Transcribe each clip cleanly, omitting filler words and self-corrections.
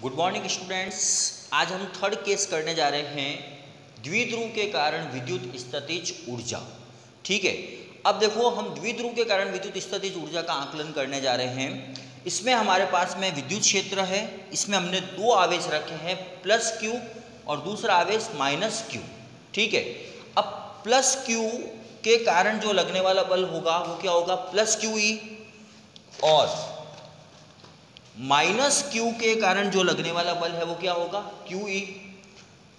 Good morning students. आज हम third case करने जा रहे हैं द्विध्रुव के कारण विद्युत स्थितिज ऊर्जा। ठीक है, अब देखो हम द्विध्रुव के कारण विद्युत स्थितिज ऊर्जा का आकलन करने जा रहे हैं। इसमें हमारे पास में विद्युत क्षेत्र है, इसमें हमने दो आवेश रखे हैं, प्लस क्यू और दूसरा आवेश माइनस क्यू। ठीक है, अब प्लस क्यू के कारण जो लगने वाला बल होगा वो क्या होगा, प्लस क्यू ई, और माइनस क्यू के कारण जो लगने वाला बल है वो क्या होगा, Q E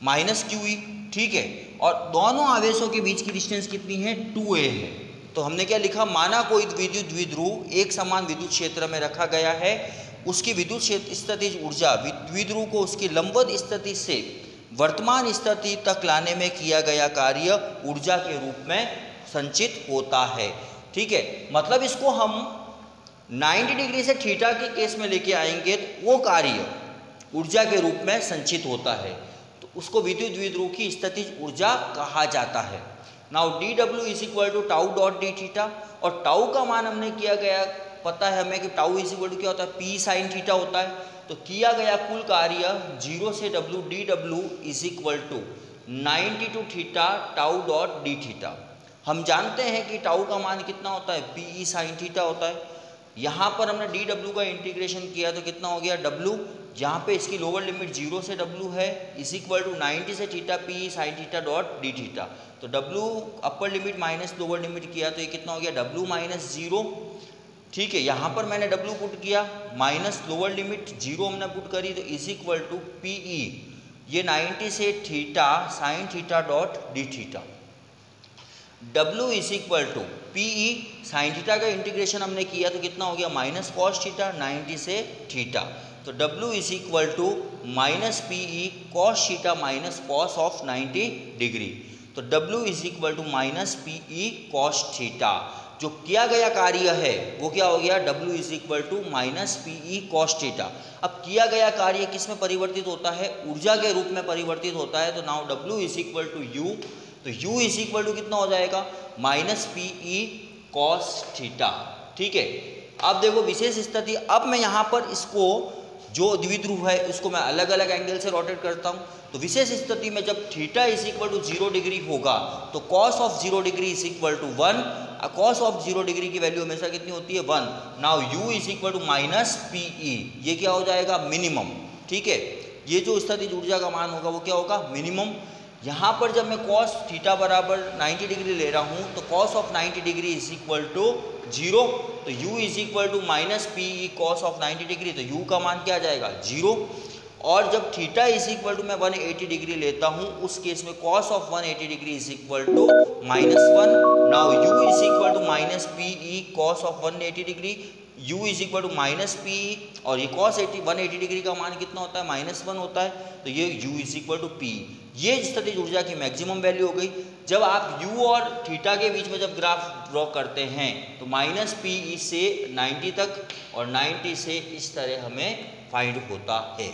minus Q E. ठीक है, और दोनों आवेशों के बीच की डिस्टेंस कितनी है, 2a है। तो हमने क्या लिखा, माना कोई विद्युत द्विध्रुव एक समान विद्युत क्षेत्र में रखा गया है, उसकी विद्युत स्थितिज ऊर्जा द्विध्रुव को उसकी लंबवत स्थिति से वर्तमान स्थिति तक लाने में किया गया कार्य ऊर्जा के रूप में संचित होता है। ठीक है, मतलब इसको हम 90 डिग्री से थीटा के केस में लेके आएंगे तो वो कार्य ऊर्जा के रूप में संचित होता है, तो उसको विद्युत द्विध्रुव की स्थितिज ऊर्जा कहा जाता है। Now D W is equal to tau dot D theta, और टाउ का मान हमने किया गया, पता है हमें कि टाउ इज इक्वल टू क्या होता है, पी साइन थीटा होता है। तो किया गया कुल कार्य 0 से W, D W is equal to 90 to theta tau dot D theta. हम जानते हैं कि टाउ का मान कितना होता है, पी ई साइन थीटा होता है। यहाँ पर हमने डी डब्ल्यू का इंटीग्रेशन किया तो कितना हो गया, डब्ल्यू, जहाँ पे इसकी लोअर लिमिट 0 से डब्ल्यू है, इज इक्वल टू 90 से theta P sine theta dot D theta. तो W upper limit minus lower limit किया तो ये कितना हो गया, डब्ल्यू माइनस 0। ठीक है, यहाँ पर मैंने डब्ल्यू पुट किया, माइनस लोअर लिमिट 0 हमने पुट करी, तो is equal to P E, ये 90 से theta sine theta dot D theta. W is equal to P E sine theta का इंटीग्रेशन हमने किया तो कितना हो गया, माइनस कॉस थीटा 90 से थीटा। तो W is equal to minus P E cos theta minus cos of 90 degree. तो W is equal to minus P E cos theta. जो किया गया कार्य है वो क्या हो गया, W is equal to minus P E cos theta. अब किया गया कार्य किस में परिवर्तित होता है, ऊर्जा के रूप में परिवर्तित होता है। तो now W is equal to U, तो U इज इक्वल टू कितना हो जाएगा, minus P E cos theta. ठीक है, अब देखो विशेष स्थिति, अब मैं यहाँ पर इसको जो द्विध्रुव है उसको मैं अलग अलग एंगल से रोटेट करता हूँ। तो विशेष स्थिति में जब theta is equal to 0 degree होगा तो cos of 0 degree is equal to 1, cos of 0 degree की वैल्यू हमेशा कितनी होती है, 1। Now U is equal to minus P E, ये क्या हो जाएगा, मिनिमम। ठीक है, ये जो स्थितिज ऊर्जा का मान होगा वो क्या होगा, मिनिमम। यहाँ पर जब मैं कॉस थीटा बराबर 90 डिग्री ले रहा हूँ तो cos of 90 degree is equal to 0, तो U is equal to minus P E cos of 90 degree, तो U का मान क्या आ जाएगा, 0। और जब थीटा इज इक्वल टू मैं 180 डिग्री लेता हूँ उस केस में cos of 180 degree is equal to minus 1। Now U is equal to minus P E cos of 180 degree, U is equal to minus P, और ये कॉस 180 डिग्री का मान कितना होता है, माइनस 1 होता है, तो ये U is equal to P. ये स्थितिज ऊर्जा की मैक्सिमम वैल्यू हो गई। जब आप U और थीटा के बीच में जब ग्राफ ड्रॉ करते हैं तो माइनस पी ई से 90 तक और 90 से इस तरह हमें फाइंड होता है।